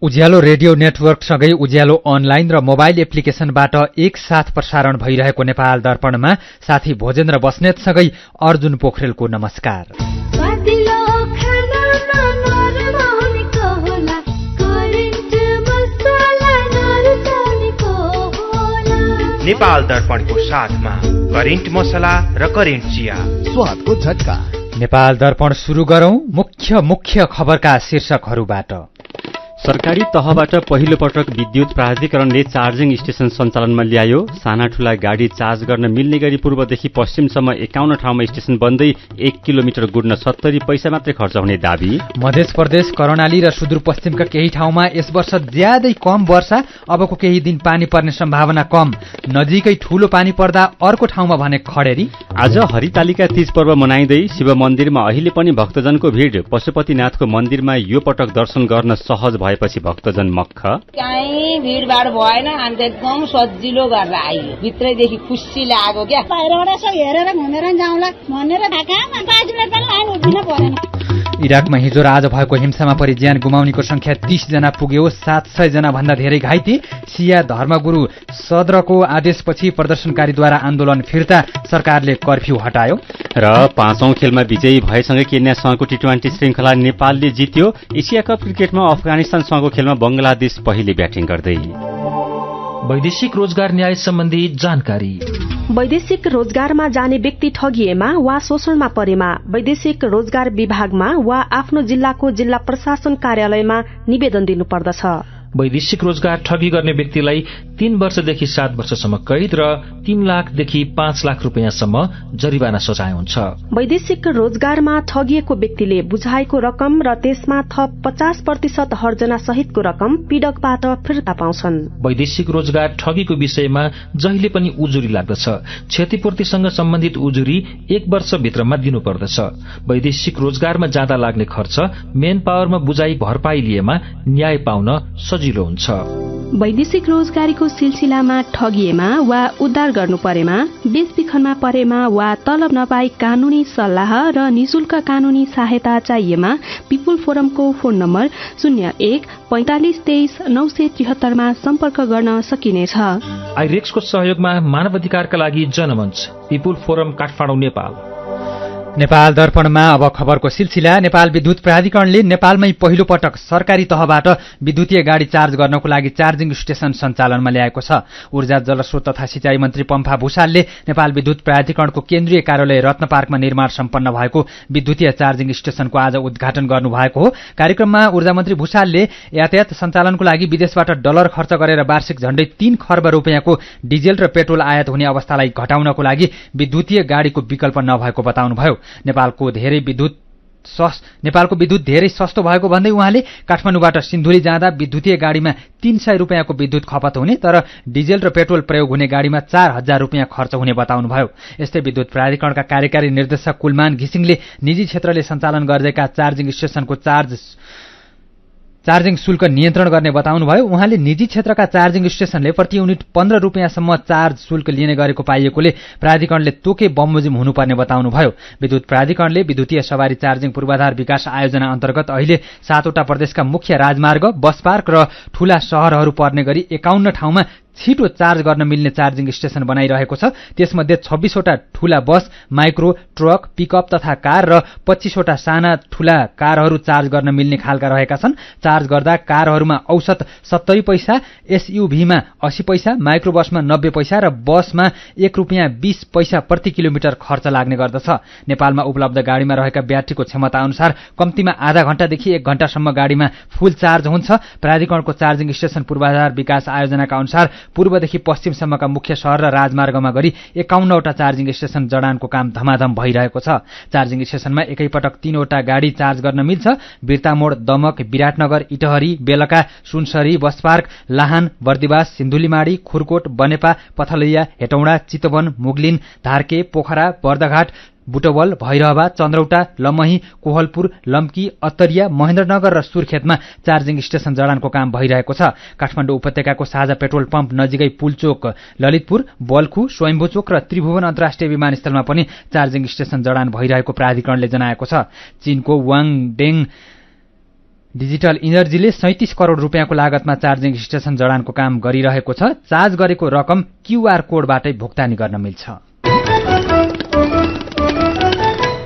उज्यालो radio नेटवर्कसँगै उज्यालो online र mobile एप्लिकेशनबाट एकसाथ प्रसारण भइरहेको नेपाल दर्पणमा साथी भोजेन्द्र बस्नेतसँगै अर्जुन पोखरेलको नमस्कार। नेपाल दर्पणको साथमा करेन्ट मसला र करेन्ट चिया, स्वादको झट्का। नेपाल दर्पण सुरु गरौं मुख्य खबरका शीर्षकहरूबाट। सरकारी तहबाट पहिलो पटक विद्युत प्राधिकरणले चार्जिङ स्टेशन सञ्चालनमा ल्यायो। साना ठूला गाडी चार्ज गर्न मिल्ने गरी पूर्वदेखि पश्चिमसम्म 51 ठाउँमा स्टेशन बन्दै 1 किलोमिटर गुड्न 70 पैसा मात्रै खर्च हुने दाबी। मध्य प्रदेश, कर्णाली र सुदूरपश्चिमका केही ठाउँमा यस वर्ष ज्यादै कम वर्षा, अबको केही दिन पानी पर्ने सम्भावना कम। नजिकै ठूलो पानी पर्दा अर्को ठाउँमा भने खडेरी। आज हरितालिका तीज पर्व मनाइँदै शिव मन्दिरमा अहिले पनि भक्तजनको भिड। पशुपतिनाथको मन्दिरमा यो पटक दर्शन गर्न सहज भएपछि भक्तजन मक्ख। कहीँ भिडभाड भएन, हामी त एकदम सजिलो गरेर आइयो। भित्रैदेखि खुसी लाग्यो क्या। बाहिरबाट यसो हेरेर घुमेर जाउँला भनेर 5 मिनट पनि लाइन उभिन परेन। इराकमा हिजो र आज भएको हिंसामा परि ज्यान गुमाउनेको संख्या 30 जना पुग्यो। 700 जना भन्दा धेरै घाइते। सिया धर्मगुरु सद्रको आदेशपछि प्रदर्शनकारीद्वारा आन्दोलन फिर्ता, सरकारले कर्फ्यू हटायो। र 5औं खेलमा विजयी भएसँगै केन्यासँगको टी20 श्रृङ्खला नेपालले जित्यो। एसिया कप क्रिकेटमा अफगानिस्तानसँगको खेलमा बंगलादेश पहिले ब्याटिङ गर्दै। वैदेशिक रोजगार न्याय सम्बन्धी जानकारी। वैदेशिक रोजगारमा जाने व्यक्ति ठगिएमा वा शोषणमा परेमा वैदेशिक रोजगार विभागमा वा आफ्नो जिल्लाको जिल्ला प्रशासन कार्यालयमा निवेदन दिनुपर्दछ। वैदेशिक रोजगार ठगी गर्ने व्यक्तिलाई 3 वर्षदेखि 7 वर्षसम्म कैद र 3 लाखदेखि 5 लाख रुपियाँसम्म जरिवाना सजाय हुन्छ। वैदेशिक रोजगारमा ठगिएको व्यक्तिले बुझाएको रकम र त्यसमा थप 50% हर्जना सहितको रकम पीडकबाट फिर्ता पाउँछन्। वैदेशिक रोजगार ठगीको विषयमा जहिले पनि उजुरी लाग्दछ। क्षतिपूर्तिसँग सम्बन्धित उजुरी 1 वर्षभित्रमा दिनुपर्दछ। वैदेशिक रोजगारमा जाँदा लाग्ने खर्च मेन पावरमा बुझाइ भरपाई लिएमा न्याय पाउन सजिलो हुन्छ। वैदेशिक रोजगारीको सिलसिलामा ठगिएमा वा उद्धार गर्नु परेमा, बेचबिखनमा परेमा वा तलब नपाई कानूनी सल्लाह र निशुल्क कानूनी सहायता चाहिएमा पिपुल फोरमको फोन नम्बर 01-4523-973 मा सम्पर्क गर्न सकिनेछ। आइरेक्सको सहयोगमा मानव अधिकारका लागि जनमञ्च, पिपुल फोरम, काठमाडौँ, नेपाल। नेपाल दर्पणमा अब खबरको सिलसिला। नेपाल विद्युत प्राधिकरणले नेपालमै पहिलो पटक सरकारी तहबाट विद्युतीय गाडी चार्ज गर्नको लागि चार्जिङ स्टेशन सञ्चालनमा ल्याएको छ। ऊर्जा, जलस्रोत तथा सिंचाई मन्त्री पम्फा भूषालले नेपाल विद्युत प्राधिकरणको केन्द्रीय कार्यालय रत्न पार्कमा निर्माण सम्पन्न भएको विद्युतीय चार्जिङ स्टेशनको आज उद्घाटन गर्नुभएको हो। कार्यक्रममा ऊर्जा मन्त्री भूषालले यातायात सञ्चालनको लागि विदेशबाट डलर खर्च गरेर वार्षिक झण्डै 3 खर्ब रुपियाँको डिजेल र पेट्रोल आयात हुने अवस्थालाई घटाउनको लागि विद्युतीय गाडीको विकल्प नभएको बताउनुभयो। नेपालको विद्युत धेरै सस्तो भएको भन्दै उहाँले काठमाडौँबाट सिन्धुली जाँदा विद्युतीय गाडीमा 300 रुपियाँको विद्युत खपत हुने, तर डिजेल र पेट्रोल प्रयोग हुने गाडीमा 4000 रुपियाँ खर्च हुने बताउनुभयो। यस्तै विद्युत प्राधिकरणका कार्यकारी निर्देशक कुलमान घिसिङले निजी क्षेत्रले सञ्चालन गरेका चार्जिङ स्टेशनको चार्जिङ शुल्क नियन्त्रण गर्ने बताउनुभयो। उहाँले निजी क्षेत्रका चार्जिङ स्टेशनले प्रति युनिट 15 रुपियाँसम्म चार्ज शुल्क लिने गरेको पाइएकोले प्राधिकरणले तोके बमोजिम हुनुपर्ने बताउनुभयो। विद्युत प्राधिकरणले विद्युतीय सवारी चार्जिङ पूर्वाधार विकास आयोजना अन्तर्गत अहिले 7वटा प्रदेशका मुख्य राजमार्ग, बस पार्क र ठूला शहरहरू पर्ने गरी 51 ठाउँमा छिटो चार्ज गर्न मिल्ने चार्जिङ स्टेशन बनाइरहेको छ। त्यसमध्ये 26वटा ठूला बस, माइक्रो, ट्रक, पिकअप तथा कार र 25वटा साना ठूला कारहरू चार्ज गर्न मिल्ने खालका रहेका छन्। चार्ज गर्दा कारहरूमा औसत 70 पैसा, एसयुभीमा 80 पैसा, माइक्रो बसमा 90 पैसा र बसमा 1 रुपियाँ 20 पैसा प्रति किलोमिटर खर्च लाग्ने गर्दछ। नेपालमा उपलब्ध गाडीमा रहेका ब्याट्रीको क्षमता अनुसार कम्तीमा आधा घण्टादेखि 1 घण्टासम्म गाडीमा फुल चार्ज हुन्छ। प्राधिकरणको चार्जिङ स्टेशन पूर्वाधार विकास आयोजनाका अनुसार पूर्वदेखि पश्चिमसम्मका मुख्य शहर र राजमार्गमा गरी 51वटा चार्जिङ स्टेशन जडानको काम धमाधम भइरहेको छ। चार्जिङ स्टेशनमा एकैपटक 3वटा गाडी चार्ज गर्न मिल्छ। बिर्तामोड, दमक, विराटनगर, इटहरी, बेलका, सुनसरी, बसपार्क, लाहान, बर्दिवास, सिन्धुलीमाडी, खुरकोट, बनेपा, पथलैया, हेटौडा, चितवन, मुगलिन, धार्के, पोखरा, बर्दघाट, बुटवल, भैरहवा, चन्द्रौटा, लमही, कोहलपुर, लम्की, अत्तरिया, महेन्द्रनगर र सुर्खेतमा चार्जिङ स्टेशन जडानको काम भइरहेको छ। काठमाडौँ उपत्यकाको साझा पेट्रोल पम्प नजिकै पुलचोक, ललितपुर, बल्खु, स्वयम्भूचोक र त्रिभुवन अन्तर्राष्ट्रिय विमानस्थलमा पनि चार्जिङ स्टेशन जडान भइरहेको प्राधिकरणले जनाएको छ। चीनको वाङडेङ डिजिटल इनर्जीले 37 करोड रुपियाँको लागतमा चार्जिङ स्टेशन जडानको काम गरिरहेको छ। चार्ज गरेको रकम क्यूआर कोडबाटै भुक्तानी गर्न मिल्छ।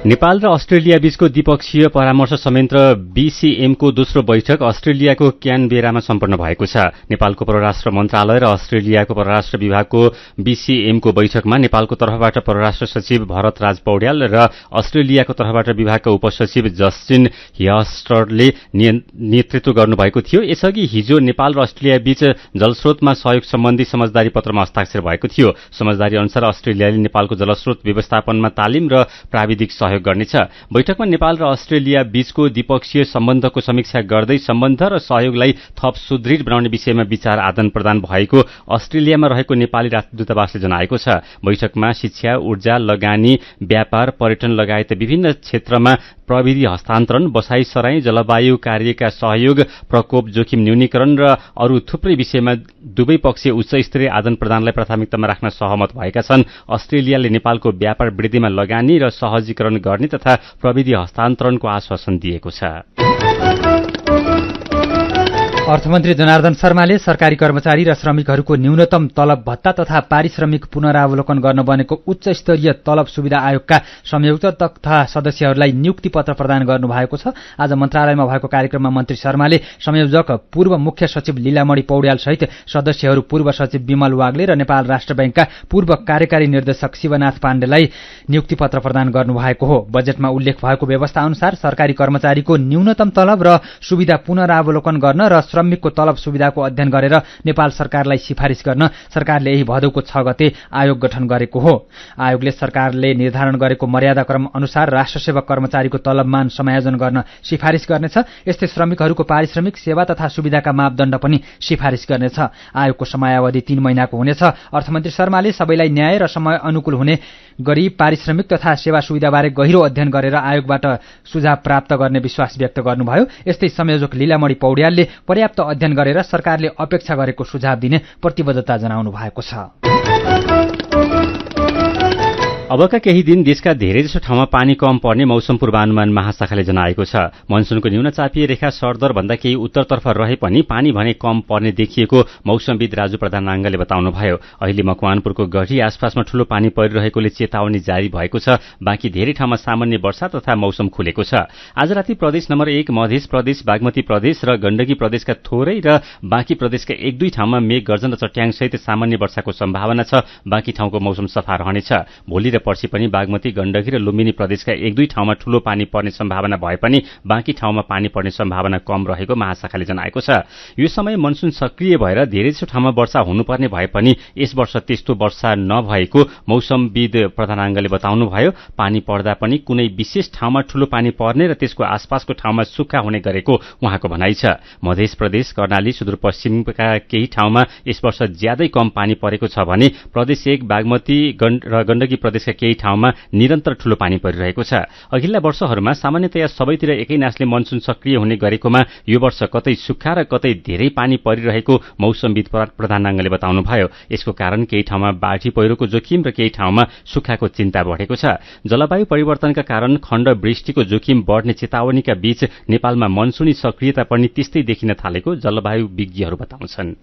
नेपाल र अस्ट्रेलिया बीचको द्विपक्षीय परामर्श संयन्त्र बीसीएमको दोस्रो बैठक अस्ट्रेलियाको क्यानबेरामा सम्पन्न भएको छ। नेपालको परराष्ट्र मन्त्रालय र अस्ट्रेलियाको परराष्ट्र विभागको बीसीएमको बैठकमा नेपालको तर्फबाट परराष्ट्र सचिव भरतराज पौड्याल र अस्ट्रेलियाको तर्फबाट विभागका उपसचिव जस्टिन हियस्टरले नेतृत्व गर्नुभएको थियो। यसअघि हिजो नेपाल र अस्ट्रेलिया बीच जलस्रोतमा सहयोग सम्बन्धी समझदारी पत्रमा हस्ताक्षर भएको थियो। समझदारी अनुसार अस्ट्रेलियाले नेपालको जलस्रोत व्यवस्थापनमा तालिम र प्राविधिक सहयोग गर्नेछ। बैठकमा नेपाल र अस्ट्रेलिया बीचको द्विपक्षीय सम्बन्धको समीक्षा गर्दै सम्बन्ध र सहयोगलाई थप सुदृढ बनाउने विषयमा विचार आदान प्रदान भएको अस्ट्रेलियामा रहेको नेपाली राजदूतावासले जनाएको छ। बैठकमा शिक्षा, ऊर्जा, लगानी, व्यापार, पर्यटन लगायत विभिन्न क्षेत्रमा प्रविधि हस्तान्तरण, बसाइसराई, जलवायु कार्यका सहयोग, प्रकोप जोखिम न्यूनीकरण र अरू थुप्रै विषयमा दुवै पक्ष उच्च स्तरीय आदान प्रदानलाई प्राथमिकतामा राख्न सहमत भएका छन्। अस्ट्रेलियाले नेपालको व्यापार वृद्धिमा लगानी र सहजीकरण गर्ने तथा प्रविधि हस्तान्तरणको आश्वासन दिएको छ। अर्थमन्त्री जनार्दन शर्माले सरकारी कर्मचारी र श्रमिकहरूको न्यूनतम तलब भत्ता तथा पारिश्रमिक पुनरावलोकन गर्न बनेको उच्च स्तरीय तलब सुविधा आयोगका संयोजक तथा सदस्यहरूलाई नियुक्ति पत्र प्रदान गर्नुभएको छ। आज मन्त्रालयमा भएको कार्यक्रममा मन्त्री शर्माले संयोजक पूर्व मुख्य सचिव लीलामणि पौड्याल सहित सदस्यहरू पूर्व सचिव विमल वाग्ले र नेपाल राष्ट्र बैंकका पूर्व कार्यकारी निर्देशक शिवनाथ पाण्डेलाई नियुक्ति पत्र प्रदान गर्नुभएको हो। बजेटमा उल्लेख भएको व्यवस्था अनुसार सरकारी कर्मचारीको न्यूनतम तलब र सुविधा पुनरावलोकन गर्न र श्रमिकको तलब सुविधाको अध्ययन गरेर नेपाल सरकारलाई सिफारिस गर्न सरकारले यही भदौको 6 गते आयोग गठन गरेको हो। आयोगले सरकारले निर्धारण गरेको मर्यादाक्रम अनुसार राष्ट्रसेवक कर्मचारीको तलबमान समायोजन गर्न सिफारिस गर्नेछ। यस्तै श्रमिकहरूको पारिश्रमिक, सेवा तथा सुविधाका मापदण्ड पनि सिफारिस गर्नेछ। आयोगको समयावधि 3 महिनाको हुनेछ। अर्थमन्त्री शर्माले सबैलाई न्याय र समय अनुकूल हुने गरी पारिश्रमिक तथा सेवा सुविधाबारे गहिरो अध्ययन गरेर आयोगबाट सुझाव प्राप्त गर्ने विश्वास व्यक्त गर्नुभयो। यस्तै संयोजक लीलामणि पौड्यालले पर्याप्त अध्ययन गरेर सरकारले अपेक्षा गरेको सुझाव दिने प्रतिबद्धता जनाउनु भएको छ। अबका केही दिन देशका धेरैजसो ठाउँमा पानी कम पर्ने मौसम पूर्वानुमान महाशाखाले जनाएको छ। मनसुनको न्यून चापिए रेखा सरदर भन्दा केही उत्तरतर्फ रहे पनि पानी भने कम पर्ने देखिएको मौसमविद राजु प्रधानाङ्गले बताउनुभयो। अहिले मकवानपुरको गढी आसपासमा ठूलो पानी परिरहेकोले चेतावनी जारी भएको छ। बाँकी धेरै ठाउँमा सामान्य वर्षा तथा मौसम खुलेको छ। आज राति प्रदेश नम्बर 1 मध्य प्रदेश, बागमती प्रदेश र गण्डकी प्रदेशका थोरै र बाँकी प्रदेशका 1-2 ठाउँमा मेघ गर्जन र चट्याङसहित सामान्य वर्षाको सम्भावना छ। बाँकी ठाउँको मौसम सफा रहनेछ। भोलि र पर्सि पनि बागमती, गण्डकी र लुम्बिनी प्रदेशका 1-2 ठाउँमा ठूलो पानी पर्ने सम्भावना भए पनि बाँकी ठाउँमा पानी पर्ने सम्भावना कम रहेको महाशाखाले जनाएको छ। यो समय मनसुन सक्रिय भएर धेरैजसो ठाउँमा वर्षा हुनुपर्ने भए पनि यस वर्ष त्यस्तो वर्षा नभएको मौसमविद प्रधानाङ्गले बताउनुभयो। पानी पर्दा पनि कुनै विशेष ठाउँमा ठूलो पानी पर्ने र त्यसको आसपासको ठाउँमा सुक्खा हुने गरेको उहाँको भनाइ छ। मध्य प्रदेश, कर्णाली, सुदूरपश्चिमका केही ठाउँमा यस वर्ष ज्यादै कम पानी परेको छ भने प्रदेश 1, बागमती र गण्डकी प्रदेशका केही ठाउँमा निरन्तर ठूलो पानी परिरहेको छ। अघिल्ला वर्षहरूमा सामान्यतया सबैतिर एकै नासले मनसुन सक्रिय हुने गरेकोमा यो वर्ष कतै सुक्खा र कतै धेरै पानी परिरहेको मौसमविद प्रधानाङ्गले बताउनुभयो। यसको कारण केही ठाउँमा बाढी पहिरोको जोखिम र केही ठाउँमा सुक्खाको चिन्ता बढेको छ। जलवायु परिवर्तनका कारण खण्ड वृष्टिको जोखिम बढ्ने चेतावनीका बीच नेपालमा मनसुनी सक्रियता पनि त्यस्तै देखिन थालेको जलवायु विज्ञहरू बताउँछन्।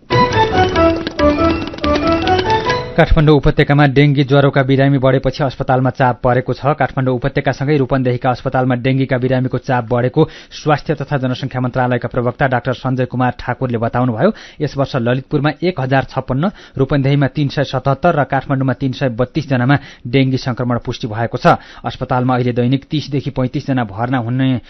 काठमाडौँ उपत्यकामा डेंगी ज्वरोका बिरामी बढेपछि अस्पतालमा चाप परेको छ। काठमाडौँ उपत्यकासँगै रूपन्देहीका अस्पतालमा डेंगीका बिरामीको चाप बढेको स्वास्थ्य तथा जनसंख्या मन्त्रालयका प्रवक्ता डाक्टर सञ्जय कुमार ठाकुरले बताउनुभयो। यस वर्ष ललितपुरमा 1056, रूपन्देहीमा 377 र काठमाडौँमा 332 जनामा डेंगी संक्रमण पुष्टि भएको छ। अस्पतालमा अहिले दैनिक 30 देखि 35 जना भर्ना हुने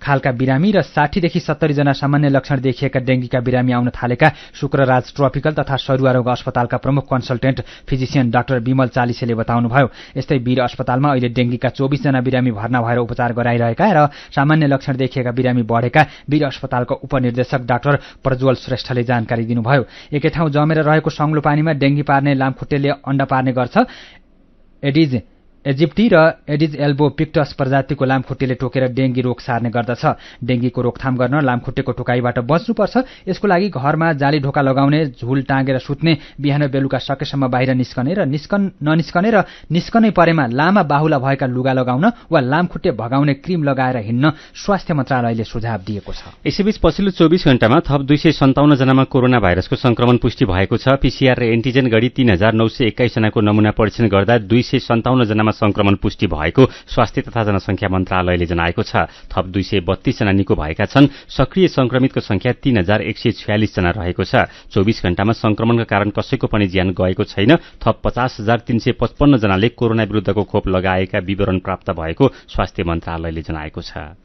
खालका बिरामी र 60 देखि 70 जना सामान्य लक्षण देखिएका डेंगीका बिरामी आउन थालेका शुक्रराज ट्रपिकल तथा सरुवा रोग अस्पतालका प्रमुख कन्सल्टेन्ट फिजिशियन डाक्टर विमल चालिसेले बताउनुभयो। यस्तै वीर अस्पतालमा अहिले डेंगीका 24 जना बिरामी भर्ना भएर उपचार गराइरहेका र सामान्य लक्षण देखिएका बिरामी बढेका वीर अस्पतालका उपनिर्देशक डाक्टर प्रज्वल श्रेष्ठले जानकारी दिनुभयो। एकै ठाउँ जमेर रहेको सङ्लो पानीमा डेंगी पार्ने लामखुट्टेले अण्डा पार्ने गर्छ। एडिज इजिप्टी र एडिज एल्बो पिक्टस प्रजातिको लामखुट्टेले टोकेर डेङ्गी रोग सार्ने गर्दछ। डेङ्गीको रोकथाम गर्न लामखुट्टेको टोकाइबाट बच्नुपर्छ। यसको लागि घरमा जाली ढोका लगाउने, झुल टाँगेर सुत्ने, बिहान बेलुका सकेसम्म बाहिर निस्कने र ननिस्कने र निस्कनै परेमा लामा बाहुला भएका लुगा लगाउन वा लामखुट्टे भगाउने क्रिम लगाएर हिँड्न स्वास्थ्य मन्त्रालयले सुझाव दिएको छ। यसैबीच पछिल्लो 24 घण्टामा थप 257 जनामा कोरोना भाइरसको संक्रमण पुष्टि भएको छ। पीसीआर र एन्टिजेन गरी 3921 जनाको नमूना परीक्षण गर्दा 257 जनामा संक्रमण पुष्टि भएको स्वास्थ्य तथा जनसंख्या मन्त्रालयले जनाएको छ। थप 232 जना निको भएका छन्। सक्रिय संक्रमितको संख्या 3146 जना रहेको छ। 24 घण्टामा संक्रमणका कारण कसैको पनि ज्यान गएको छैन। थप 50,355 जनाले कोरोना विरुद्धको खोप लगाएका विवरण प्राप्त भएको स्वास्थ्य मन्त्रालयले जनाएको छ।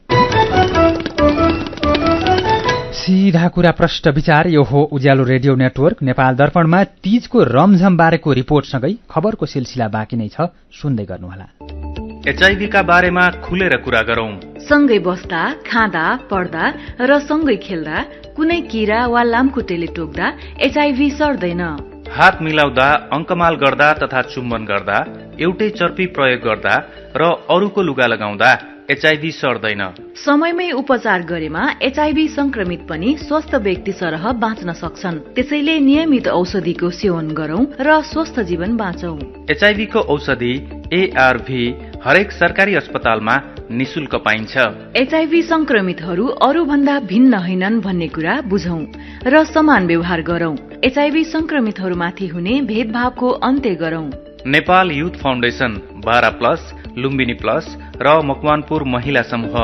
सीधा कुरा प्रष्ट विचार। यो हो उज्यालो रेडियो नेटवर्क। नेपाल दर्पणमा तीजको रमझम बारेको रिपोर्टसँगै खबरको सिलसिला बाँकी नै छ, सुन्दै गर्नुहोला। एचआईभीका बारेमा खुलेर कुरा गरौं। सँगै बस्दा, खाँदा, पढ्दा र सँगै खेल्दा कुनै कीरा वा लामखुट्टेले टोक्दा एचआईभी सर्दैन। हात मिलाउँदा, अङ्कमाल गर्दा तथा चुम्बन गर्दा, एउटै चर्पी प्रयोग गर्दा र अरूको लुगा लगाउँदा एचआईभी सर्दैन। समयमै उपचार गरेमा एचआईभी संक्रमित पनि स्वस्थ व्यक्ति सरह बाँच्न सक्छन्। त्यसैले नियमित औषधिको सेवन गरौं र स्वस्थ जीवन बाँचौं। एचआईभी को औषधि एआरभी हरेक सरकारी अस्पतालमा निशुल्क पाइन्छ। एचआईभी संक्रमितहरू अरू भन्दा भिन्न होइनन् भन्ने कुरा बुझौं र समान व्यवहार गरौं। एचआईभी संक्रमितहरूमाथि हुने भेदभावको अन्त्य गरौं। Nepal youth foundation, 12+, Lumbini plus र मकवानपुर महिला समूह।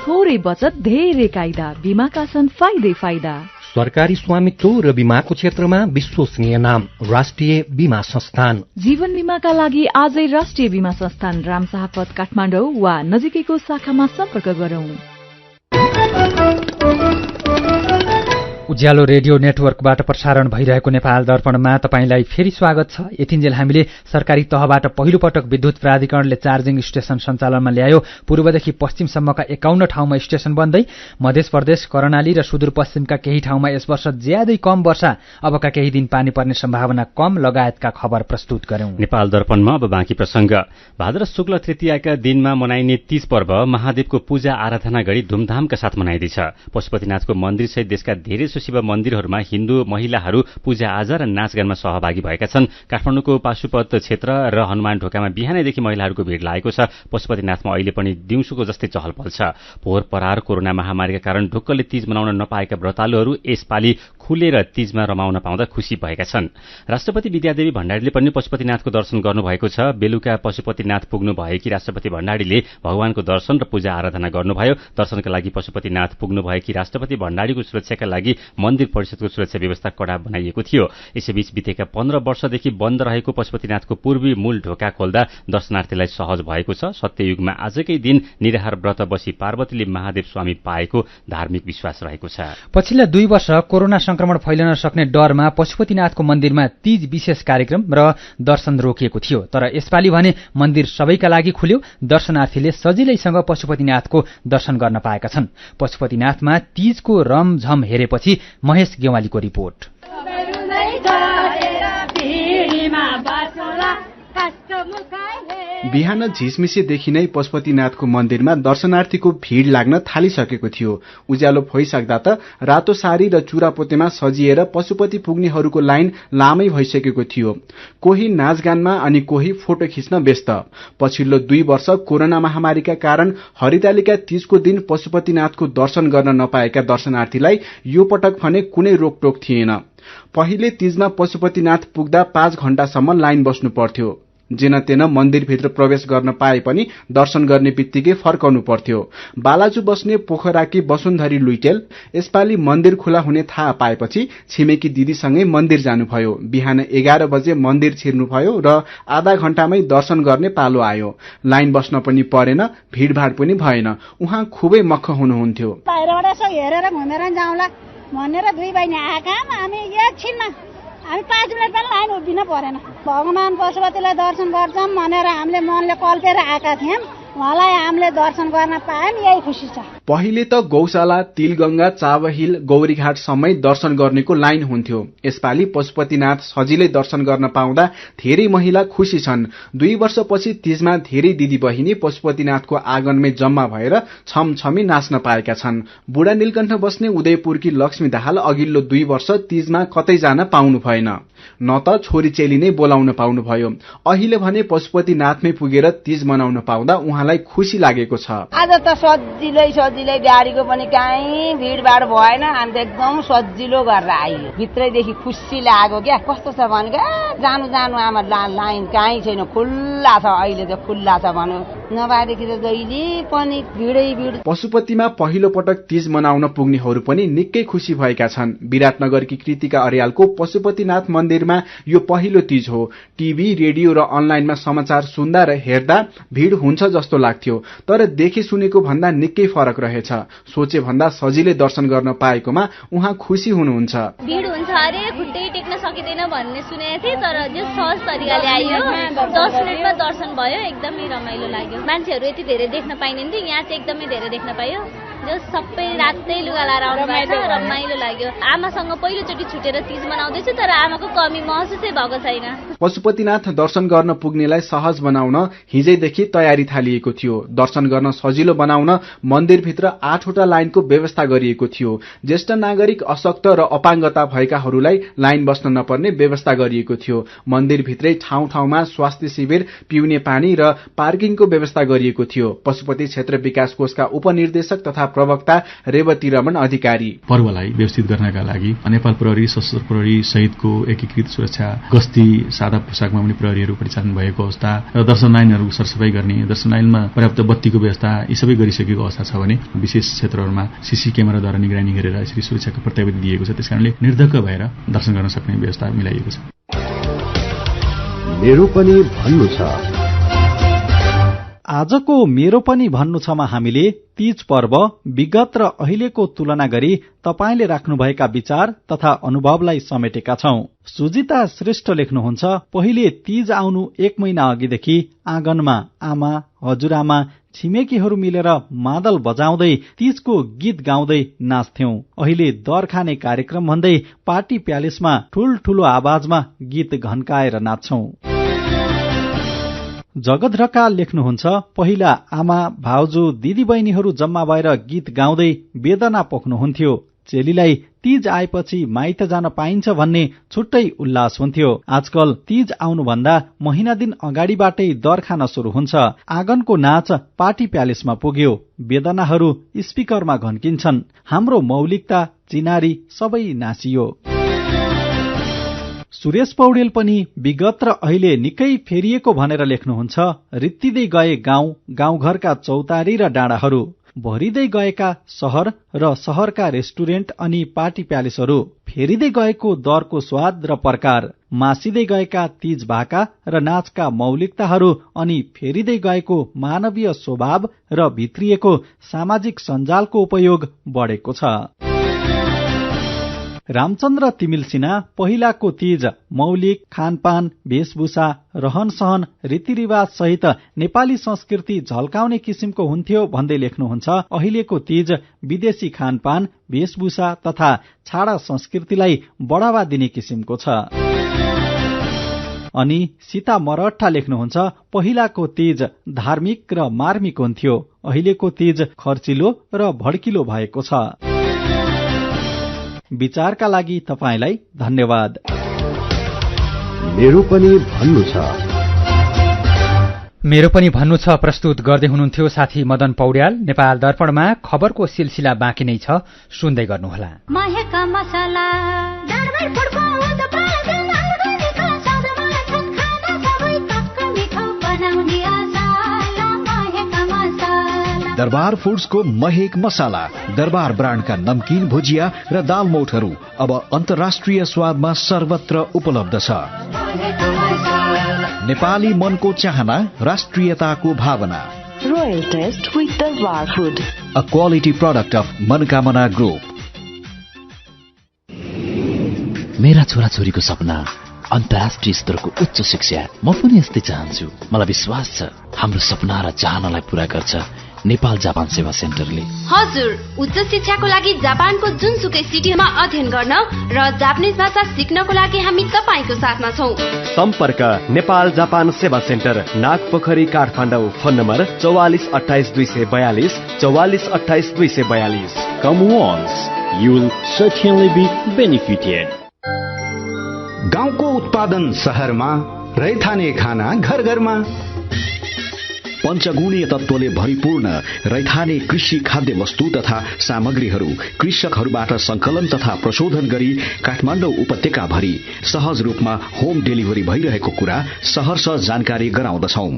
थोरै बचत धेरै कायदा, बीमाका छन् फाइदा। सरकारी स्वामित्व र बीमाको क्षेत्रमा विश्वसनीय नाम राष्ट्रिय बीमा संस्थान। जीवन बीमाका लागि आजै राष्ट्रिय बीमा संस्थान रामशाहपथ काठमाडौँ वा नजिकैको शाखामा सम्पर्क गरौं। उज्यालो रेडियो नेटवर्कबाट प्रसारण भइरहेको नेपाल दर्पणमा तपाईंलाई फेरि स्वागत छ। यतिन्जेल हामीले सरकारी तहबाट पहिलो पटक विद्युत प्राधिकरणले चार्जिङ स्टेशन सञ्चालनमा ल्यायो। पूर्वदेखि पश्चिमसम्मका 51 ठाउँमा स्टेशन बन्दै मध्य प्रदेश, कर्णाली र सुदूरपश्चिमका केही ठाउँमा यस वर्ष ज्यादै कम वर्षा, अबका केही दिन पानी पर्ने सम्भावना कम लगायतका खबर प्रस्तुत गर्यौं। नेपाल दर्पणमा अब बाँकी प्रसंग। भाद्र शुक्ल तृतीयाका दिनमा मनाइने तीज पर्व महादेवको पूजा आराधना गरी धुमधामका साथ मनाइँदैछ। पशुपतिनाथको मन्दिरसहित देशका धेरै शिव मन्दिरहरूमा हिन्दू महिलाहरू पूजा आजा र नाचगानमा सहभागी भएका छन्। काठमाडौँको पाशुपत क्षेत्र र हनुमान ढोकामा बिहानैदेखि महिलाहरूको भीड़ लागेको छ। पशुपतिनाथमा अहिले पनि दिउँसोको जस्तै चहल पहल छ। पोहोर परार कोरोना महामारीका कारण ढुक्कले तीज मनाउन नपाएका व्रतालुहरू यसपालि खुलेर तीजमा रमाउन पाउँदा खुशी भएका छन्। राष्ट्रपति विद्यादेवी भण्डारीले पनि पशुपतिनाथको दर्शन गर्नुभएको छ। बेलुका पशुपतिनाथ पुग्नु भएकी राष्ट्रपति भण्डारीले भगवानको दर्शन र पूजा आराधना गर्नुभयो। दर्शनका लागि पशुपतिनाथ पुग्नु भएकी राष्ट्रपति भण्डारीको सुरक्षाका लागि मन्दिर परिषदको सुरक्षा व्यवस्था कडा बनाइएको थियो। यसैबीच बितेका 15 वर्षदेखि बन्द रहेको पशुपतिनाथको पूर्वी मूल ढोका खोल्दा दर्शनार्थीलाई सहज भएको छ। सत्ययुगमा आजकै दिन निराहार व्रत बसी पार्वतीले महादेव स्वामी पाएको धार्मिक विश्वास रहेको छ। पछिल्ला 2 वर्ष कोरोना संक्रमण फैलन सक्ने डरमा पशुपतिनाथको मन्दिरमा तीज विशेष कार्यक्रम र दर्शन रोकिएको थियो। तर यसपालि भने मन्दिर सबैका लागि खुल्यो। दर्शनार्थीले सजिलैसँग पशुपतिनाथको दर्शन गर्न पाएका छन्। पशुपतिनाथमा तीजको रमझम हेरेपछि महेश गेवालीको रिपोर्ट। बिहान झिसमिसेदेखि नै पशुपतिनाथको मन्दिरमा दर्शनार्थीको भीड़ लाग्न थालिसकेको थियो। उज्यालो भइसक्दा त रातो सारी र चुरापोतेमा सजिएर पशुपति पुग्नेहरूको लाइन लामै भइसकेको थियो। कोही नाचगानमा अनि कोही फोटो खिच्न व्यस्त। पछिल्लो 2 वर्ष कोरोना महामारीका कारण हरितालिका तीजको दिन पशुपतिनाथको दर्शन गर्न नपाएका दर्शनार्थीलाई यो पटक भने कुनै रोकटोक थिएन। पहिले तीजमा पशुपतिनाथ पुग्दा 5 घण्टासम्म लाइन बस्नु पर्थ्यो। जेनतेन मन्दिरभित्र प्रवेश गर्न पाए पनि दर्शन गर्ने बित्तिकै फर्कनु पर्थ्यो। बालाजु बस्ने पोखराकी वसुन्धरी लुइटेल यसपालि मन्दिर खुला हुने थाहा पाएपछि छिमेकी दिदीसँगै मन्दिर जानुभयो। बिहान 11 बजे मन्दिर छिर्नुभयो र आधा घण्टामै दर्शन गर्ने पालो आयो। लाइन बस्न पनि परेन, भीड़भाड़ पनि भएन। उहाँ खुबै मख हुनुहुन्थ्यो। बाहिरबाट यसो हेरेर घुमेर जाउँला भनेर 2 बहिनी आएका हामी एकछिनमा हामी 5 मिनट पनि लाइन उभिन परेन। भगवान पशुपतिलाई दर्शन गर्छौं भनेर हामीले मनले कल्पेर आएका थियौं। उहाँलाई हामीले दर्शन गर्न पायौँ, यही खुसी छ। पहिले त गौशाला, तिलगंगा, चावहिल, गौरीघाट सम्मै दर्शन गर्नेको लाइन हुन्थ्यो। यसपालि पशुपतिनाथ सजिलै दर्शन गर्न पाउँदा धेरै महिला खुसी छन्। 2 वर्षपछि तीजमा धेरै दिदी बहिनी पशुपतिनाथको आँगनमै जम्मा भएर छमछमी नाच्न पाएका छन्। बुढा नीलकण्ठ बस्ने उदयपुरकी लक्ष्मी दाहाल अघिल्लो 2 वर्ष तीजमा कतै जान पाउनु भएन, न त छोरी चेली नै बोलाउन पाउनुभयो। अहिले भने पशुपतिनाथमै पुगेर तीज मनाउन पाउँदा उहाँलाई खुसी लागेको छ। आज त सजिलै गाडीको पनि कहीँ भिडभाड भएन, हामी त एकदम सजिलो गरेर आइयो। भित्रैदेखि खुसी लाग्यो क्या। कस्तो छ भने जानु आमा लाइन कहीँ छैन, खुल्ला छ। अहिले त खुल्ला छ भन्यो, नभएदेखि त जहिले पनि भिड। पशुपतिमा पहिलो पटक तीज मनाउन पुग्नेहरू पनि निकै खुसी भएका छन्। विराटनगरकी कृतिका अर्यालको पशुपतिनाथ मन्दिरमा यो पहिलो तीज हो। टिभी, रेडियो र अनलाइनमा समाचार सुन्दा र हेर्दा भिड हुन्छ जस्तो लाग्थ्यो, तर देखे सुनेको भन्दा निकै फरक रहेछ। सोचे भन्दा सजिलै दर्शन गर्न पाएकोमा उहाँ खुसी हुनुहुन्छ। भिड हुन्छ अरे, खुट्टै टेक्न सकिँदैन भन्ने सुनेको थिएँ, तर जो सहज तरिकाले आइयो, 10 मिनटमा दर्शन भयो। एकदमै रमाइलो लाग्यो। मान्छेहरू यति धेरै देख्न पाइँदैन थियो, यहाँ चाहिँ एकदमै धेरै देख्न पाइयो। जो सबै रातै लुगा लाएर आउनु भएको छ, रमाइलो लाग्यो। आमासँग पहिलोचोटि छुटेर तीज मनाउँदैछु, तर आमाको कमी महसुसै भएको छैन। पशुपतिनाथ दर्शन गर्न पुग्नेलाई सहज बनाउन हिजैदेखि तयारी थालिएको थियो। दर्शन गर्न सजिलो बनाउन मन्दिरभित्र 8वटा लाइनको व्यवस्था गरिएको थियो। ज्येष्ठ नागरिक, अशक्त र अपाङ्गता भएकाहरूलाई लाइन बस्न नपर्ने व्यवस्था गरिएको थियो। मन्दिरभित्रै ठाउँ ठाउँमा स्वास्थ्य शिविर, पिउने पानी र पार्किङको व्यवस्था गरिएको थियो। पशुपति क्षेत्र विकास कोषका उपनिर्देशक तथा प्रवक्ता रेवती रमन अधिकारी पर्वलाई व्यवस्थित गर्नका लागि नेपाल प्रहरी, सशस्त्र प्रहरी सहितको एकीकृत सुरक्षा गस्ती, सादा पोसाकमा पनि प्रहरीहरू परिचालन भएको अवस्था र दर्शन लाइनहरू सरसफाई गर्ने, दर्शन लाइनमा पर्याप्त बत्तीको व्यवस्था यी सबै गरिसकेको अवस्था छ भने विशेष क्षेत्रहरूमा सीसी क्यामेराद्वारा निगरानी गरेर यसरी सुरक्षाको प्रत्याभूति दिएको छ। त्यसकारणले निर्धक्क भएर दर्शन गर्न सक्ने व्यवस्था मिलाइएको छ। मेरो पनि भन्नु छ। आजको मेरो पनि भन्नु छमा हामीले तीज पर्व विगत र अहिलेको तुलना गरी तपाईले राख्नुभएका विचार तथा अनुभवलाई समेटेका छौं। सुजिता श्रेष्ठ लेख्नुहुन्छ, पहिले तीज आउनु 1 महिना अघिदेखि आँगनमा आमा, हजुरआमा, छिमेकीहरू मिलेर मादल बजाउँदै तीजको गीत गाउँदै नाच्थ्यौं। अहिले दर खाने कार्यक्रम भन्दै पार्टी प्यालेसमा ठूलठूलो आवाजमा गीत घन्काएर नाच्छौं। जगत ढकाल लेख्नुहुन्छ, पहिला आमा, भाउजू, दिदी बहिनीहरू जम्मा भएर गीत गाउँदै वेदना पोख्नुहुन्थ्यो। चेलीलाई तीज आएपछि माइत जान पाइन्छ भन्ने छुट्टै उल्लास हुन्थ्यो। आजकल तीज आउनुभन्दा महिना दिन अगाडिबाटै दर खान शुरू हुन्छ। आँगनको नाच पार्टी प्यालेसमा पुग्यो, वेदनाहरू स्पिकरमा घन्किन्छन्। हाम्रो मौलिकता, चिनारी सबै नासियो। सुरेश पौडेल पनि विगत र अहिले निकै फेरिएको भनेर लेख्नुहुन्छ, रित्तिदै गए गाउँ, गाउँघरका चौतारी र डाँडाहरू, भरिँदै गएका शहर र शहरका रेस्टुरेन्ट अनि पार्टी प्यालेसहरू, फेरिँदै गएको दरको स्वाद र प्रकार, मासिँदै गएका तीज भाका र नाचका मौलिकताहरू अनि फेरिँदै गएको मानवीय स्वभाव र भित्रिएको सामाजिक सञ्जालको उपयोग बढेको छ। रामचन्द्र तिमिल सिन्हा, पहिलाको तीज मौलिक खानपान, वेशभूषा, रहन सहन, रीतिरिवाज सहित नेपाली संस्कृति झल्काउने किसिमको हुन्थ्यो भन्दै लेख्नुहुन्छ, अहिलेको तीज विदेशी खानपान, वेशभूषा तथा छाडा संस्कृतिलाई बढावा दिने किसिमको छ। अनि सीता मरठा लेख्नुहुन्छ, पहिलाको तीज धार्मिक र मार्मिक हुन्थ्यो, अहिलेको तीज खर्चिलो र भड्किलो भएको छ। विचारका लागि तपाईलाई धन्यवाद। मेरो पनि भन्नु छ। मेरो पनि भन्नु छ प्रस्तुत गर्दै हुनुहुन्थ्यो साथी मदन पौड्याल। नेपाल दर्पणमा खबरको सिलसिला बाँकी नै छ, सुन्दै गर्नुहोला। दरबार फूड्सको महक मसाला, दरबार ब्रान्डका नमकीन, भुजिया र दाल मोठहरू अब अन्तर्राष्ट्रिय स्वादमा सर्वत्र उपलब्ध छ। नेपाली मनको चाहना, राष्ट्रियताको भावना। Royal taste with Darbar food, a quality product of Manokamana group. मेरा छोराछोरीको सपना अन्तर्राष्ट्रिय स्तरको उच्च शिक्षा। म पनि यस्तै चाहन्छु। मलाई विश्वास छ हाम्रो सपना र चाहनालाई पूरा गर्छ नेपाल जापान सेवा सेन्टरले। हजुर, उच्च शिक्षाको लागि जापानको जुनसुकै सिटीमा अध्ययन गर्न र जापानिज भाषा सिक्नको लागि हामी तपाईको साथमा छौं। सम्पर्क नेपाल जापान सेवा centre, Nagpokhari, Kathmandu. Phone number 4428 242 4428 242। Come once, you will certainly be benefited. गाउँको उत्पादन शहरमा, रैथाने खाना घर घरमा। पञ्चगुणीय तत्त्वले भरिपूर्ण रैथाने कृषि खाद्य वस्तु तथा सामग्रीहरू कृषकहरूबाट संकलन तथा प्रशोधन गरी काठमाडौँ उपत्यका भरि सहज रूपमा होम डेलिभरी भइरहेको कुरा सहर्ष जानकारी गराउँदछौ।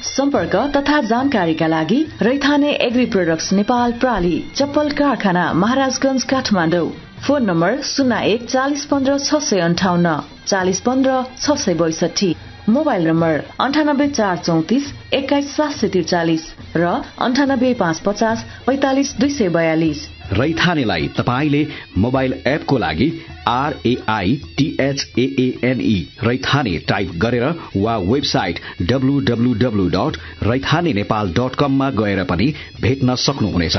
सम्पर्क तथा जानकारीका लागि रैथाने एग्री प्रोडक्ट्स नेपाल प्राली, चप्पल कारखाना, Maharajganj, Kathmandu. Phone number 01 40 15 658 40 15 662। Mobile number 98 434 21 743 र 98 550 45 242। रैथानेलाई तपाईले मोबाइल एपको लागि RAITHAANE रैथाने टाइप गरेर वा वेबसाइट www.raithanenepal.com मा गएर पनि भेट्न सक्नुहुनेछ।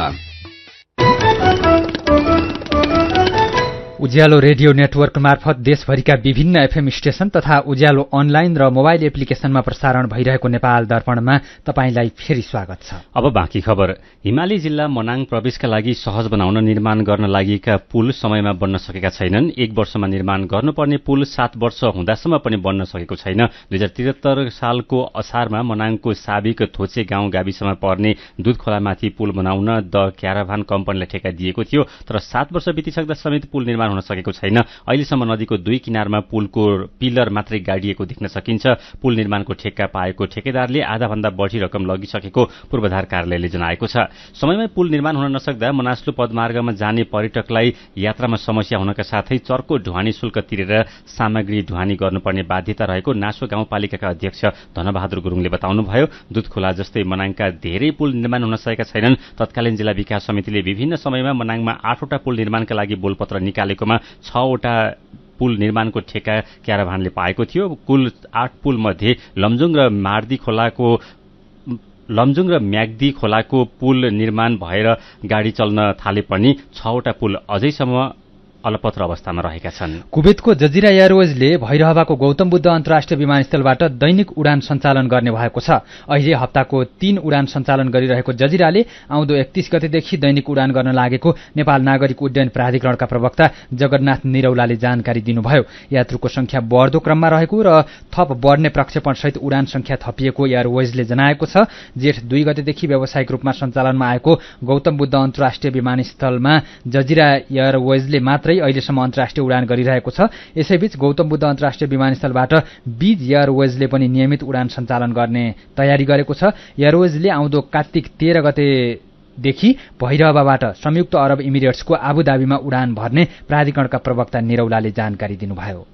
उज्यालो रेडियो नेटवर्क मार्फत देशभरिका विभिन्न एफएम स्टेशन तथा उज्यालो अनलाइन र मोबाइल एप्लिकेशनमा प्रसारण भइरहेको नेपाल दर्पणमा तपाईंलाई फेरि स्वागत छ। अब बाँकी खबर। हिमाली जिल्ला मनाङ प्रवेशका लागि सहज बनाउन निर्माण गर्न लागेका पुल समयमा बन्न सकेका छैनन्। 1 वर्षमा निर्माण गर्नुपर्ने पुल 7 वर्ष हुँदासम्म पनि बन्न सकेको छैन। 2073 सालको असारमा मनाङको साबिक थोचे गाउँ गाविसमा पर्ने दूध खोलामाथि पुल बनाउन द क्याराभान कम्पनीलाई ठेक्का दिएको थियो, तर 7 वर्ष बितिसक्दा समेत पुल निर्माण हुन सकेको छैन। अहिलेसम्म नदीको 2 किनारमा पुलको पिलर मात्रै गाडिएको देख्न सकिन्छ। पुल निर्माणको ठेक्का पाएको ठेकेदारले आधा भन्दा बढी रकम लगिसकेको पूर्वाधार कार्यालयले जनाएको छ। समयमै पुल निर्माण हुन नसक्दा मनास्लु पदमार्गमा जाने पर्यटकलाई यात्रामा समस्या हुनका साथै चर्को ढुवानी शुल्क तिरेर सामग्री ढुवानी गर्नुपर्ने बाध्यता रहेको नासो गाउँपालिकाका अध्यक्ष धनबहादुर गुरुङले बताउनुभयो। दूध खोला जस्तै मनाङका धेरै पुल निर्माण हुन सकेका छैनन्। तत्कालीन जिल्ला विकास समितिले विभिन्न समयमा मनाङमा 8वटा पुल निर्माणका लागि बोलपत्र निकालेकोमा 6वटा पुल निर्माणको ठेक्का क्याराभानले पाएको थियो। कुल 8 पुल मध्ये लमजुङ र म्याग्दी खोलाको पुल निर्माण भएर गाडी चल्न थाले पनि 6वटा पुल अझैसम्म अलपत्र अवस्थामा रहेका छन्। कुवेतको जजिरा एयरवेजले भैरहवाको गौतम बुद्ध अन्तर्राष्ट्रिय विमानस्थलबाट दैनिक उडान सञ्चालन गर्ने भएको छ। अहिले हप्ताको 3 उडान सञ्चालन गरिरहेको जजिराले आउँदो 31 गतेदेखि दैनिक उडान गर्न लागेको नेपाल नागरिक उड्डयन प्राधिकरणका प्रवक्ता जगन्नाथ निरौलाले जानकारी दिनुभयो। यात्रुको संख्या बढ्दो क्रममा रहेको र थप बढ्ने प्रक्षेपणसहित उडान संख्या थपिएको एयरवेजले जनाएको छ। जेठ 2 गतेदेखि व्यावसायिक रूपमा सञ्चालनमा आएको गौतम बुद्ध अन्तर्राष्ट्रिय विमानस्थलमा जजिरा एयरवेजले मात्र अहिलेसम्म अन्तर्राष्ट्रिय उडान गरिरहेको छ। यसैबीच गौतम बुद्ध अन्तर्राष्ट्रिय विमानस्थलबाट बीज एयरवेजले पनि नियमित उडान सञ्चालन गर्ने तयारी गरेको छ। एयरवेजले आउँदो कार्तिक 13 गतेदेखि भैरहवाबाट संयुक्त अरब इमिरेट्सको आबुधाबीमा उडान भर्ने प्राधिकरणका प्रवक्ता निरौलाले जानकारी दिनुभयो।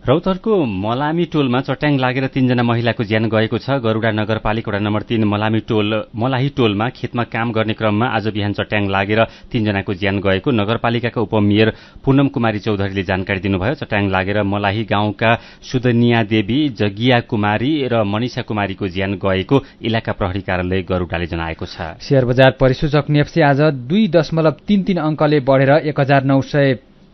रौतहटको मलामी टोलमा चट्याङ लागेर 3 जना महिलाको ज्यान गएको छ। गरुडा नगरपालिका वडा नम्बर 3 मलाही टोलमा खेतमा काम गर्ने क्रममा आज बिहान चट्याङ लागेर 3 जनाको ज्यान गएको नगरपालिकाका उपमेयर पूनम कुमारी चौधरीले जानकारी दिनुभयो। चट्याङ लागेर मलाही गाउँका सुदनिया देवी, जगिया कुमारी र मनिषा कुमारीको ज्यान गएको इलाका प्रहरी कार्यालय गरुडाले जनाएको छ। शेयर बजार परिसूचक नेप्सी आज 2.33 अङ्कले बढेर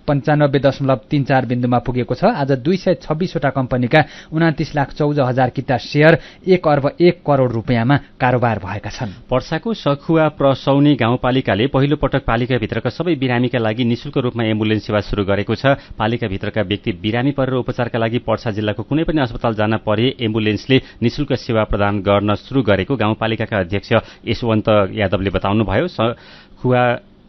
1995.34 बिन्दुमा पुगेको छ। आज 226 वटा कम्पनीका 29,14,000 किता शेयर 1 अर्ब 1 करोड रुपियाँमा कारोबार भएका छन्। पर्साको सखुवा प्रसौनी गाउँपालिकाले पहिलो पटक पालिकाभित्रका सबै बिरामीका लागि निशुल्क रूपमा एम्बुलेन्स सेवा सुरु गरेको छ। पालिकाभित्रका व्यक्ति बिरामी परेर उपचारका लागि पर्सा जिल्लाको कुनै पनि अस्पताल जान परे एम्बुलेन्सले निशुल्क सेवा प्रदान गर्न सुरु गरेको गाउँपालिकाका अध्यक्ष यशवन्त यादवले बताउनुभयो।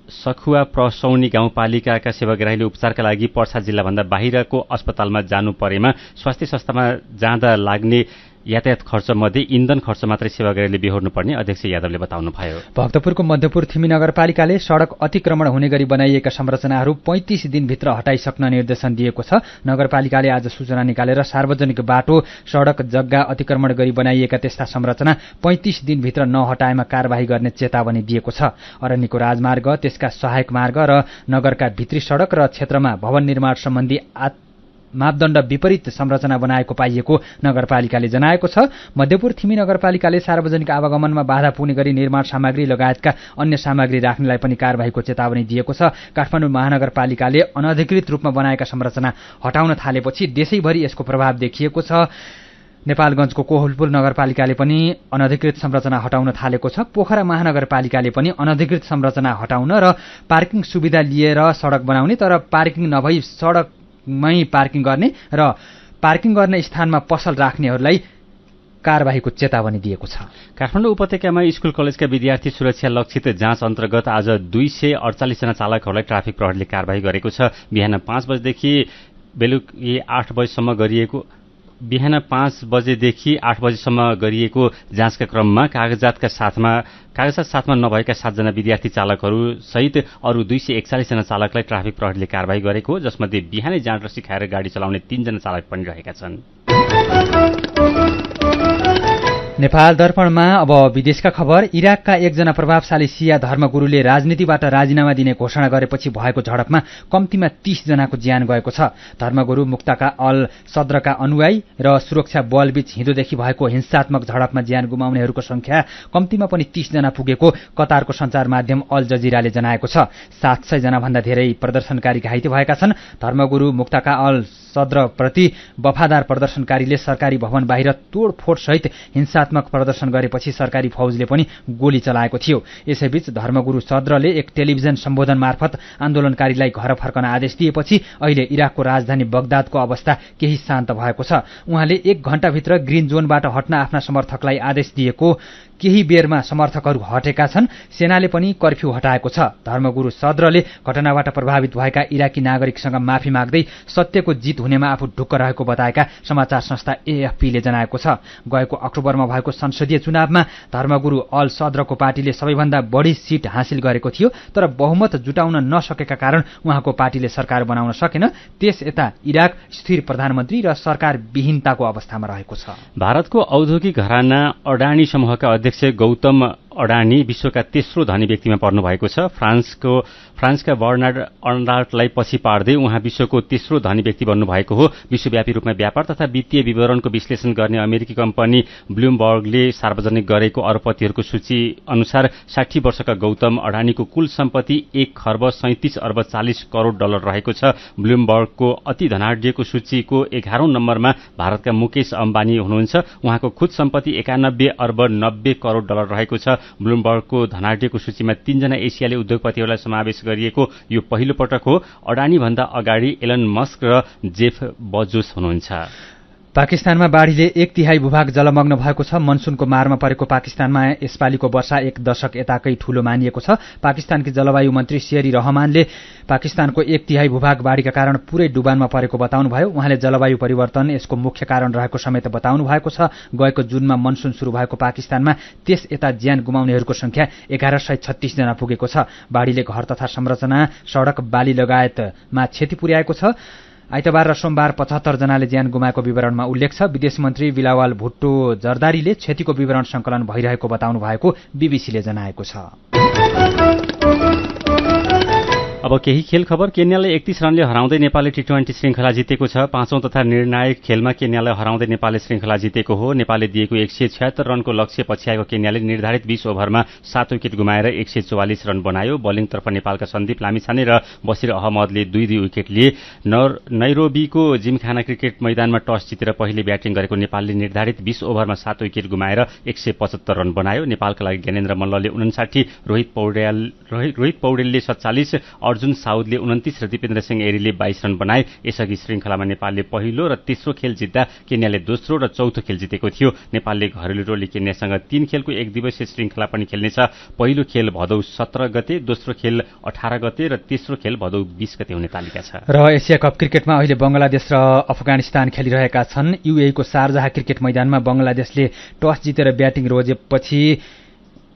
सखुवा प्रसौनी गाउँपालिकाका सेवाग्राहीले उपचारका लागि पर्सा जिल्लाभन्दा बाहिरको अस्पतालमा जानु परेमा स्वास्थ्य संस्थामा जाँदा लाग्ने यातायात खर्च मध्ये इन्धन खर्च मात्रै सेवाग्राहीले बिहोर्नुपर्ने अध्यक्ष यादवले बताउनुभयो। भक्तपुरको मध्यपुर थिमी नगरपालिकाले सड़क अतिक्रमण हुने गरी बनाइएका संरचनाहरू 35 दिनभित्र हटाइसक्न निर्देशन दिएको छ। नगरपालिकाले आज सूचना निकालेर सार्वजनिक बाटो, सड़क, जग्गा अतिक्रमण गरी बनाइएका त्यस्ता संरचना 35 दिनभित्र नहटाएमा कार्यवाही गर्ने चेतावनी दिएको छ। अरण्यको राजमार्ग, त्यसका सहायक मार्ग र नगरका भित्री सड़क र क्षेत्रमा भवन निर्माण सम्बन्धी मापदण्ड विपरीत संरचना बनाएको पाइएको नगरपालिकाले जनाएको छ। मध्यपुर थिमी नगरपालिकाले सार्वजनिक आवागमनमा बाधा पुग्ने गरी निर्माण सामग्री लगायतका अन्य सामग्री राख्नेलाई पनि कारबाहीको चेतावनी दिएको छ। काठमाडौँ महानगरपालिकाले अनधिकृत रूपमा बनाएका संरचना हटाउन थालेपछि देशैभरि यसको प्रभाव देखिएको छ। नेपालगञ्जको कोहलपुर नगरपालिकाले पनि अनधिकृत संरचना हटाउन थालेको छ। पोखरा महानगरपालिकाले पनि अनधिकृत संरचना हटाउन र पार्किङ सुविधा लिएर सडक बनाउने तर पार्किङ नभई सडकमै पार्किङ गर्ने र पार्किङ गर्ने स्थानमा पसल राख्नेहरूलाई कारबाहीको चेतावनी दिएको छ। काठमाडौँ उपत्यकामा स्कुल कलेजका विद्यार्थी सुरक्षा लक्षित जाँच अन्तर्गत आज 248 जना चालकहरूलाई ट्राफिक प्रहरीले कारबाही गरेको छ। बिहान 5 बजेदेखि बेलुकी 8 बजेसम्म गरिएको बिहान 5 बजेदेखि 8 बजेसम्म गरिएको जाँचका क्रममा कागजात साथमा नभएका 7 जना विद्यार्थी चालकहरू सहित अरू 241 जना चालकलाई ट्राफिक प्रहरीले कारबाही गरेको, जसमध्ये बिहानै जाँड रसी खाएर गाडी चलाउने 3 जना चालक पनि रहेका छन्। नेपाल दर्पणमा अब विदेशका खबर। इराकका एकजना प्रभावशाली सिया धर्मगुरूले राजनीतिबाट राजीनामा दिने घोषणा गरेपछि भएको झडपमा कम्तीमा 30 जनाको ज्यान गएको छ। धर्मगुरू मुक्ताका अल सद्रका अनुयायी र सुरक्षा बलबीच हिजोदेखि भएको हिंसात्मक झडपमा ज्यान गुमाउनेहरूको संख्या कम्तीमा पनि 30 जना पुगेको कतारको सञ्चार माध्यम अल जजिराले जनाएको छ। 700 जना भन्दा धेरै प्रदर्शनकारी घाइते भएका छन्। धर्मगुरू मुक्ताका अल सद्रप्रति वफादार प्रदर्शनकारीले सरकारी भवन बाहिर तोडफोड सहित हिंसात्मक प्रदर्शन गरेपछि सरकारी फौजले पनि गोली चलाएको थियो। यसैबीच धर्मगुरू सद्रले एक टेलिभिजन सम्बोधन मार्फत आन्दोलनकारीलाई घर फर्कन आदेश दिएपछि अहिले इराकको राजधानी बगदादको अवस्था केही शान्त भएको छ। उहाँले 1 घण्टाभित्र ग्रीन जोनबाट हट्न आफ्ना समर्थकलाई आदेश दिएको, केही बेरमा समर्थकहरू हटेका छन्। सेनाले पनि कर्फ्यू हटाएको छ। धर्मगुरू सद्रले घटनाबाट प्रभावित भएका इराकी नागरिकसँग माफी माग्दै सत्यको जित हुनेमा आफू ढुक्क रहेको बताएका समाचार संस्था एएफपीले जनाएको छ। गएको अक्टोबरमा भएको संसदीय चुनावमा धर्मगुरू अल सद्रको पार्टीले सबैभन्दा बढी सीट हासिल गरेको थियो, तर बहुमत जुटाउन नसकेका कारण उहाँको पार्टीले सरकार बनाउन सकेन। त्यस यता इराक स्थिर प्रधानमन्त्री र सरकार विहीनताको अवस्थामा रहेको छ। भारतको औद्योगिक घराना अडानी समूहका अध्यक्ष गौतम अडानी विश्वका तेस्रो धनी व्यक्तिमा पर्नु भएको छ। फ्रान्सका बर्नार्ड अर्नाल्टलाई पछि पार्दै उहाँ विश्वको तेस्रो धनी व्यक्ति बन्नु भएको हो। विश्वव्यापी रूपमा व्यापार तथा वित्तीय विवरणको विश्लेषण गर्ने अमेरिकी कम्पनी ब्लुमबर्गले सार्वजनिक गरेको अरबपतिहरूको सूची अनुसार 60 वर्षका गौतम अडानीको कुल सम्पत्ति 1 खर्ब 37 अर्ब 40 करोड डलर रहेको छ। ब्लुमबर्गको अति धनाढ्यको सूचीको 11औं नम्बरमा भारतका मुकेश अम्बानी हुनुहुन्छ। उहाँको खुद सम्पत्ति 91 अर्ब 90 करोड डलर रहेको छ। ब्लुमबर्गको धनाढ्यको सूचीमा 3 जना एसियाली उद्योगपतिहरूलाई समावेश गरिएको यो पहिलो पटक हो। अडानी भन्दा अगाडि एलन मस्क र जेफ बजोस हुनुहुन्छ। पाकिस्तानमा बाढीले 1/3 भूभाग जलमग्न भएको छ। मनसुनको मारमा परेको पाकिस्तानमा यसपालिको वर्षा 1 दशक यताकै ठूलो मानिएको छ। पाकिस्तानकी जलवायु मन्त्री शेरी रहमानले पाकिस्तानको 1/3 भूभाग बाढीका कारण पूरै डुबानमा परेको बताउनुभयो। उहाँले जलवायु परिवर्तन यसको मुख्य कारण रहेको समेत बताउनु भएको छ। गएको जुनमा मनसुन शुरू भएको पाकिस्तानमा त्यस यता ज्यान गुमाउनेहरूको संख्या 1136 जना पुगेको छ। बाढीले घर तथा संरचना, सड़क, बाली लगायतमा क्षति पुर्याएको छ। आइतबार र सोमबार 75 जनाले ज्यान गुमाएको विवरणमा उल्लेख छ। विदेश मन्त्री बिलावल भुट्टो जरदारीले क्षतिको विवरण संकलन भइरहेको बताउनु भएको बीबीसीले जनाएको छ। अब केही खेल खबर। केन्याले 31 रनले हराउँदै नेपालले टी20 श्रृंखला जितेको छ। 5औं तथा निर्णायक खेलमा केन्यालाई हराउँदै नेपालले श्रृंखला जितेको हो। नेपालले दिएको 176 रनको लक्ष्य पछ्याएको केन्याले निर्धारित 20 ओभरमा 7 विकेट गुमाएर 144 रन बनायो। बलिङतर्फ नेपालका सन्दीप लामिछाने र बसिर अहमदले 2-2 विकेट लिए। नैरोबीको जिमखाना क्रिकेट मैदानमा टस जितेर पहिले ब्याटिङ गरेको नेपालले निर्धारित 20 ओभरमा 7 विकेट गुमाएर 175 रन बनायो। नेपालका लागि ज्ञानेन्द्र मल्लले 59, रोहित पौडेलले 47, अर्जुन साउदले 29 र दिपेन्द्र सिंह एरीले 22 रन बनाए। यसअघि श्रृंखलामा नेपालले पहिलो र तेस्रो खेल जित्दा केन्याले दोस्रो र चौथो खेल जितेको थियो। नेपालले घरेलु टोली केन्यासँग 3 खेलको 1 दिवसीय श्रृंखला पनि खेल्नेछ। पहिलो खेल भदौ 17 गते, दोस्रो खेल 18 गते र तेस्रो खेल भदौ 20 गते हुने तालिका छ। र एसिया कप क्रिकेटमा अहिले बंगलादेश र अफगानिस्तान खेलिरहेका छन्। यूएईको शारजाह क्रिकेट मैदानमा बंगलादेशले टस जितेर ब्याटिङ रोजेपछि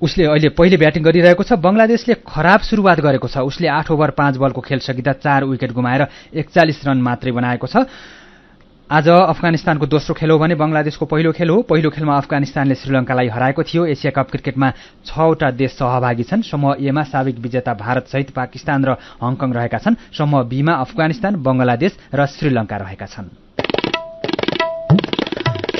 उसले अहिले पहिले ब्याटिङ गरिरहेको छ। बंगलादेशले खराब सुरुवात गरेको छ। उसले 8 ओभर 5 बलको खेल सकिँदा 4 विकेट गुमाएर 41 रन मात्रै बनाएको छ। आज अफगानिस्तानको दोस्रो खेल हो भने बंगलादेशको पहिलो खेल हो। पहिलो खेलमा अफगानिस्तानले श्रीलंकालाई हराएको थियो। एसिया कप क्रिकेटमा 6वटा देश सहभागी छन्। समूह ए मा साबिक विजेता भारतसहित पाकिस्तान र हङकङ रहेका छन्। समूह बी मा अफगानिस्तान, बंगलादेश र श्रीलंका रहेका छन्।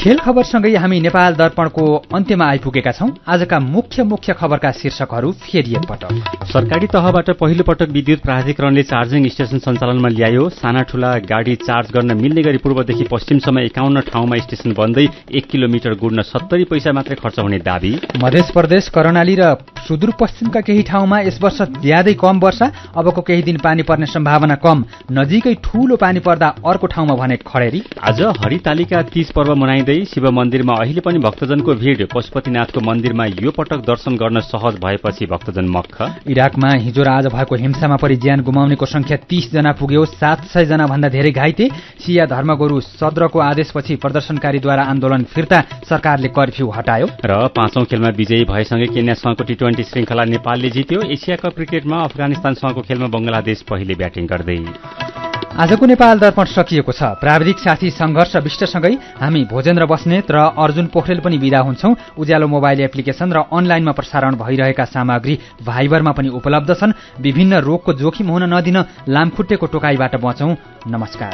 खेल खबरसँगै हामी नेपाल दर्पणको अन्त्यमा आइपुगेका छौं। आजका मुख्य खबरका शीर्षकहरू फेरि एकपटक। सरकारी तहबाट पहिलो पटक विद्युत प्राधिकरणले चार्जिङ स्टेशन सञ्चालनमा ल्यायो। साना ठूला गाडी चार्ज गर्न मिल्ने गरी पूर्वदेखि पश्चिमसम्म 51 ठाउँमा स्टेशन बन्दै 1 किलोमिटर गुड्न 70 पैसा मात्रै खर्च हुने दाबी। मध्य प्रदेश, कर्णाली र सुदूरपश्चिमका केही ठाउँमा यस वर्ष ज्यादै कम वर्षा, अबको केही दिन पानी पर्ने सम्भावना कम। नजिकै ठूलो पानी पर्दा अर्को ठाउँमा भने खडेरी। आज हरितालिका तीज पर्व मनाइँदै शिव मन्दिरमा अहिले पनि भक्तजनको भिड। पशुपतिनाथको मन्दिरमा यो पटक दर्शन गर्न सहज भएपछि भक्तजन मक्ख। इराकमा हिजो र आज भएको हिंसामा परि ज्यान गुमाउनेको संख्या 30 जना पुग्यो। 700 जना भन्दा धेरै घाइते। सिया धर्मगुरु सद्रको आदेशपछि प्रदर्शनकारीद्वारा आन्दोलन फिर्ता, सरकारले कर्फ्यू हटायो। र 5औं खेलमा विजयी भएसँगै केन्यासँगको टी20 श्रृङ्खला नेपालले जित्यो। एसिया कप क्रिकेटमा अफगानिस्तानसँगको खेलमा बंगलादेश पहिले ब्याटिङ गर्दै। आजको नेपाल दर्पण सकिएको छ। प्राविधिक साथी संघर्ष विष्टसँगै हामी भोजेन्द्र बस्नेत र अर्जुन पोखरेल पनि बिदा हुन्छौं। उज्यालो मोबाइल एप्लिकेशन र अनलाइनमा प्रसारण भइरहेका सामग्री भाइबरमा पनि उपलब्ध छन्। विभिन्न रोगको जोखिम हुन नदिन लामखुट्टेको टोकाइबाट बचौं। नमस्कार।